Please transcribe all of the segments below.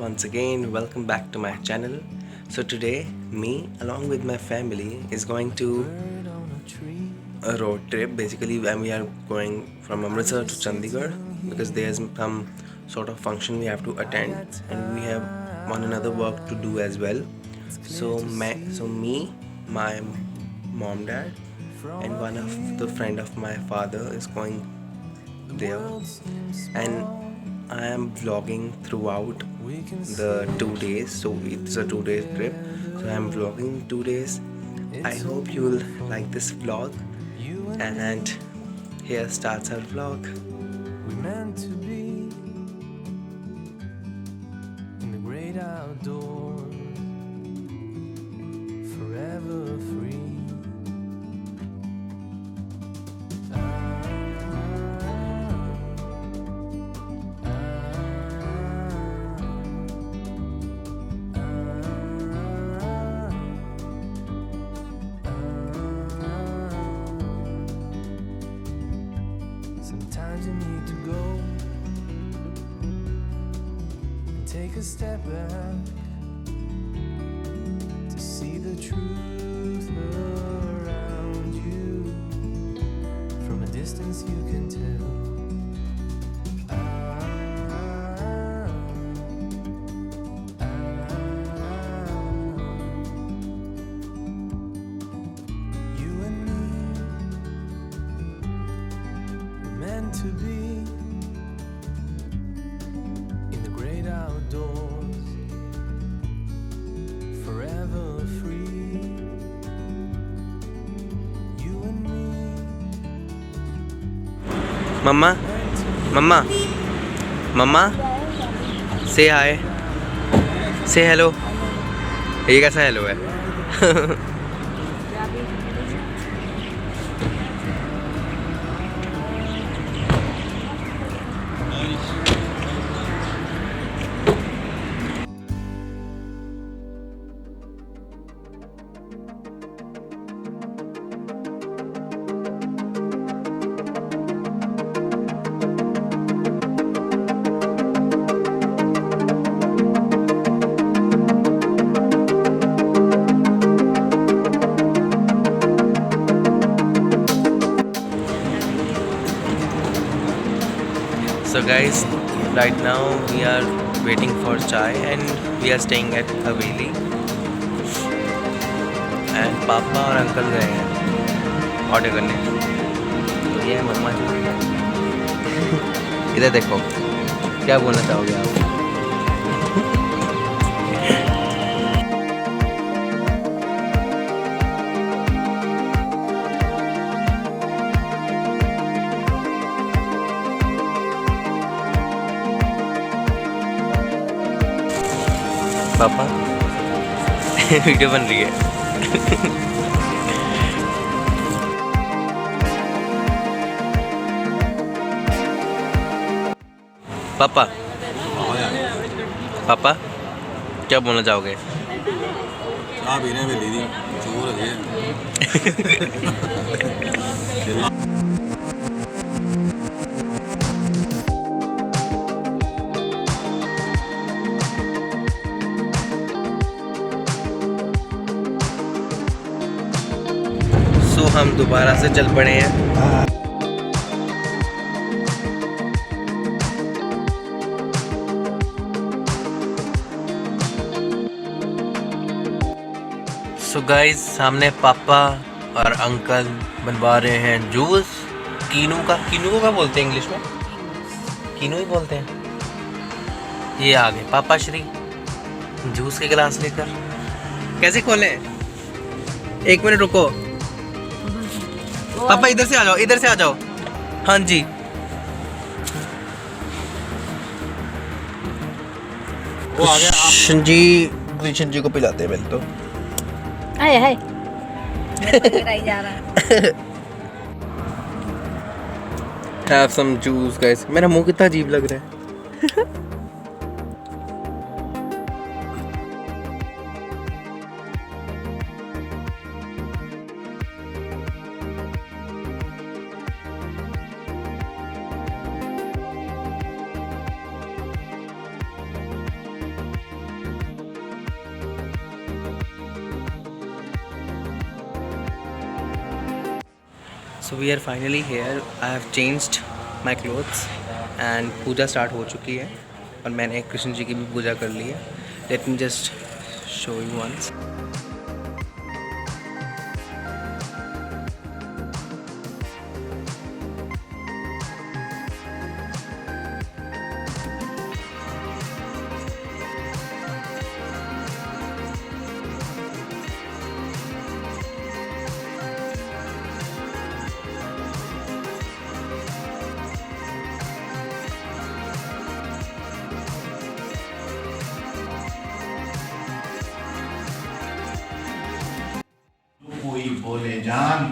once again, welcome back to my channel. So today, me along with my family is going to a road trip basically, when we are going from Amritsar to Chandigarh because there's some sort of function we have to attend and we have one another work to do as well. So me, my mom, dad, and one of the friend of my father is going there, and I am vlogging throughout the 2 days. So it's a 2 day trip. So I'm vlogging 2 days. I hope you will like this vlog. And here starts our vlog. We meant to be in the great outdoors, forever free. Sometimes you need to go and take a step back to see the truth around you. From a distance you can tell. You and me were meant to be in the great outdoors, forever free. You and me. Mama, Mama, Mama, say hi. Say hello. ये कैसा hello है? So guys, right now we are waiting for chai and we are staying at Haveli. And पापा और uncle गए हैं order करने. तो ये है मम्मा जी. इधर देखो, क्या बोलना चाहोगे आप? पापा वीडियो बन रही है. पापा पापा क्या बोलना चाहोगे? चाह पीने वेली दी जोर है. सो हम दोबारा से चल पड़े हैं. सो गाइस, सामने पापा और अंकल बनवा रहे हैं जूस. कीनू को क्या बोलते हैं इंग्लिश में? कीनू ही बोलते हैं. ये आ गए पापा श्री जूस के गिलास लेकर. कैसे खोलें? एक मिनट रुको. पापा इधर से आ जाओ. हाँ जी. वो आ गया. कृष्ण जी को पिलाते हैं पहले तो. हाय हाय जा रहा है. Have some juice guys. मेरा मुंह कितना अजीब लग रहा है. So we are finally here. I have changed my clothes and puja start हो चुकी है और मैंने कृष्ण जी की भी पूजा कर ली है. Let me just show you once. कोई बोले जान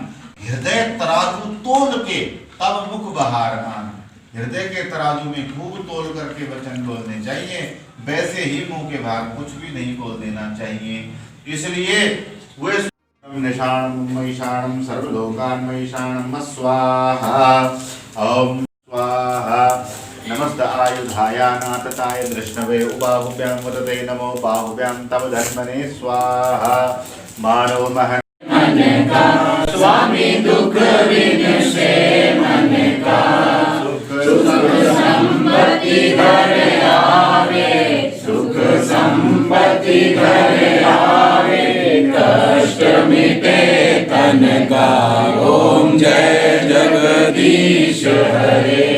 हृदय तराजू तोल के तब मुख बहार आन. हृदय के तराजू में खूब तोल करके वचन बोलने चाहिए, वैसे ही मुंह के भाग कुछ भी नहीं बोल देना चाहिए. इसलिए वे निशाणम महिषाणम सर्वलोकान महिषाणम स्वाहा. ओम स्वाहा. नमस्त आयुधाया नातताय दृष्णवे उबाहुभ्यां वदते नमो बाहुभ्यां तव धन्मने स्वाहा. मानव महन स्वामी दुख विनशे मन का सुख संपत्ति घर आवे. सुख संपत्ति घर आवे. कष्ट मिटे तन का. ओम जय जगदीश हरे.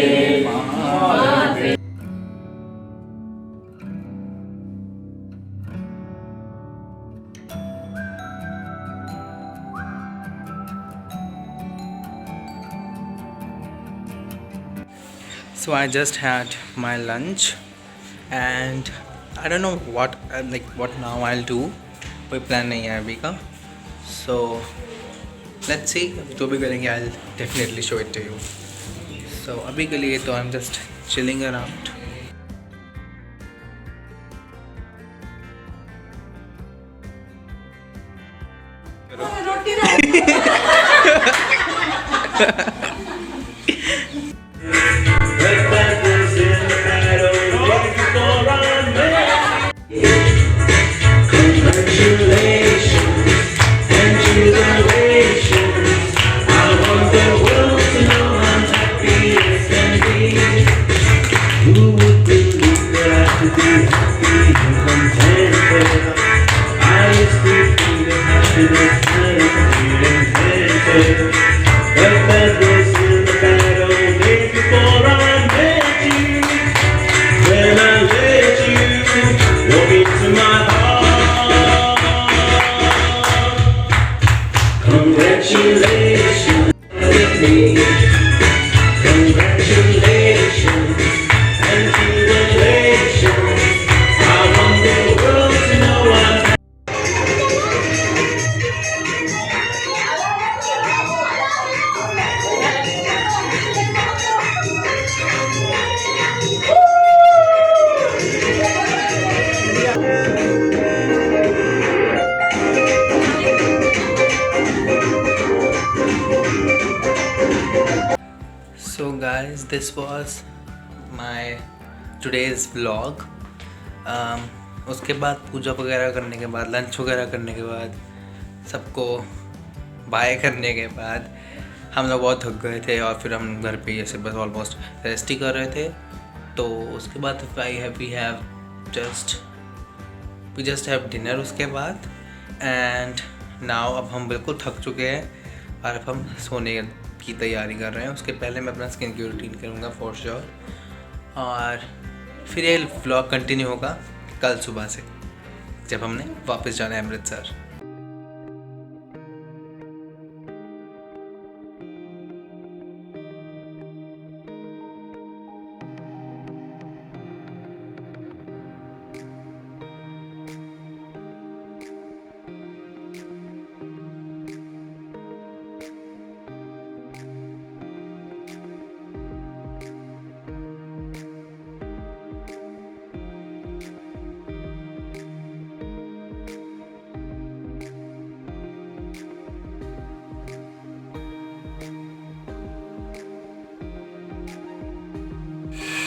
So I just had my lunch and I don't know what what now I'll do. कोई प्लान नहीं है अभी का. So let's see. जो भी करेंगे I'll definitely show it to you. So अभी के लिए तो I'm just chilling around. So guys, this was my today's vlog. उसके बाद पूजा वगैरह करने के बाद, लंच वगैरह करने के बाद, सबको बाय करने के बाद हम लोग बहुत थक गए थे और फिर हम घर पे ऐसे बस ऑलमोस्ट रेस्ट ही कर रहे थे. तो उसके बाद वी जस्ट हैव डिनर उसके बाद. एंड नाउ अब हम बिल्कुल थक चुके हैं और अब हम सोने की तैयारी कर रहे हैं. उसके पहले मैं अपना स्किन की रूटीन करूँगा फॉर श्योर. और फिर ये व्लॉग कंटिन्यू होगा कल सुबह से जब हमने वापस जाना है Amritsar.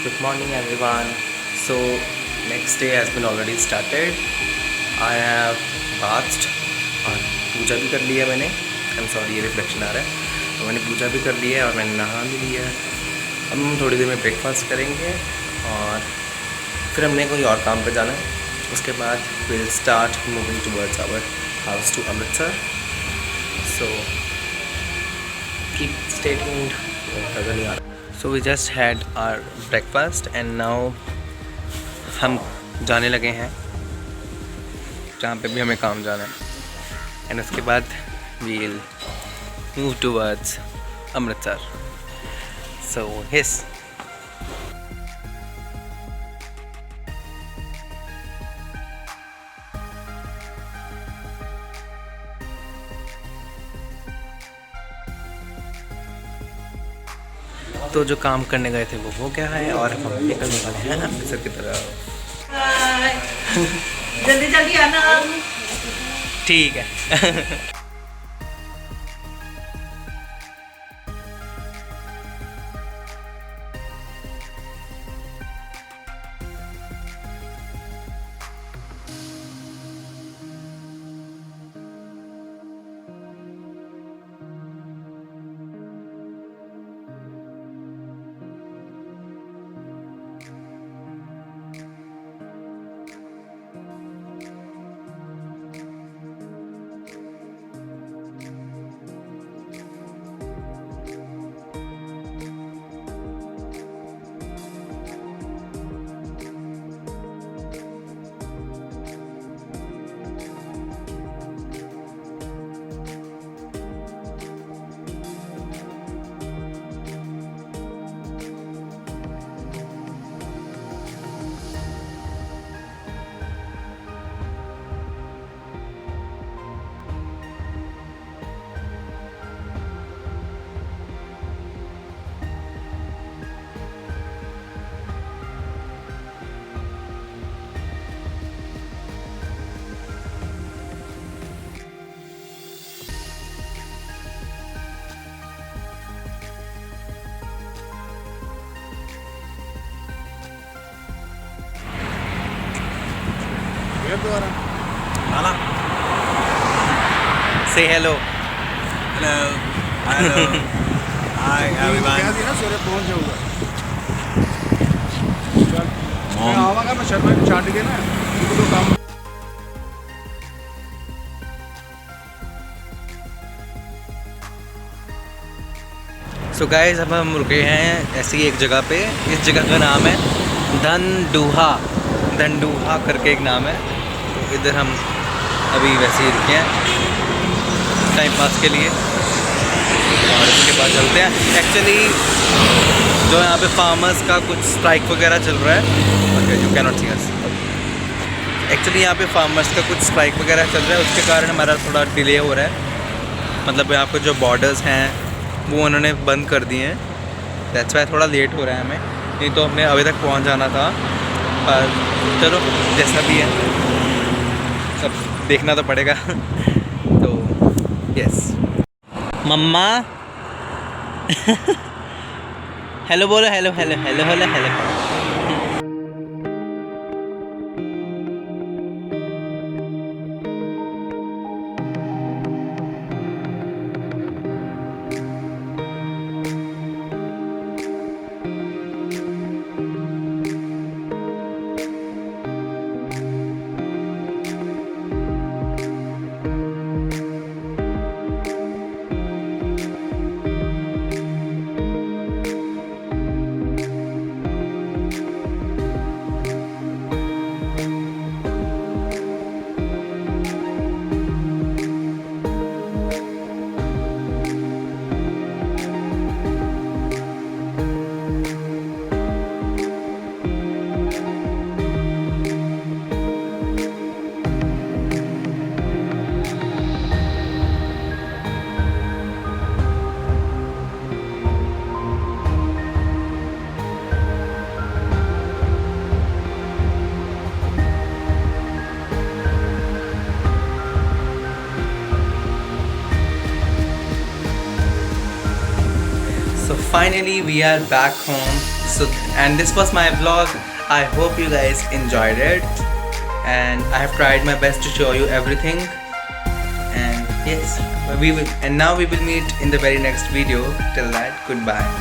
Good morning everyone. So next day has been already started. I have bathed और पूजा भी कर ली है मैंने. I'm sorry ये रिफ्लेक्शन आ रहा है. तो मैंने पूजा भी कर ली है और मैंने नहा भी लिया है। अब हम थोड़ी देर में ब्रेकफास्ट करेंगे और फिर हमने कोई और काम पे जाना है। उसके बाद will start moving towards our house to Amritsar. So keep stay tuned. नज़र नहीं आ रहा। So we just had our breakfast and now हम जाने लगे हैं जहाँ पे भी हमें काम जाना है। एंड उसके बाद we will move towards Amritsar. So yes, तो जो काम करने गए थे वो हो गया है और अब हम निकलने वाले हैं अमृतसर की तरफ। जल्दी जल्दी आना। ठीक है। नाला Say hello. Hello hello hi everyone ना सवेरे पहुंच जाऊंगा। मैं मॉम आवागा, मैं शर्मा को छाट के ना उनको तो काम। सो गाइस, अब हम रुके हैं ऐसी एक जगह पे। इस जगह का नाम है धनडूहा। धनडूहा करके एक नाम है। तो इधर हम अभी वैसे ही रुके हैं टाइम पास के लिए और उसके बाद चलते हैं। एक्चुअली जो यहाँ पे फार्मर्स का कुछ स्ट्राइक वगैरह चल रहा है, you can not see us. Actually यहाँ पे फार्मर्स का कुछ स्ट्राइक वगैरह चल रहा है, उसके कारण हमारा थोड़ा डिले हो रहा है। मतलब यहाँ पे जो बॉर्डर्स हैं वो उन्होंने बंद कर दिए हैं, दैट्स वाई थोड़ा लेट हो रहा है हमें। नहीं तो हमने अभी तक पहुँच जाना था, पर चलो जैसा भी है सब देखना तो पड़ेगा। तो यस मम्मा हेलो बोलो, hello hello hello hello hello. So finally we are back home. So and this was my vlog. I hope you guys enjoyed it, and I have tried my best to show you everything. And Yes, we will, and now we will meet in the very next video. Till that, goodbye.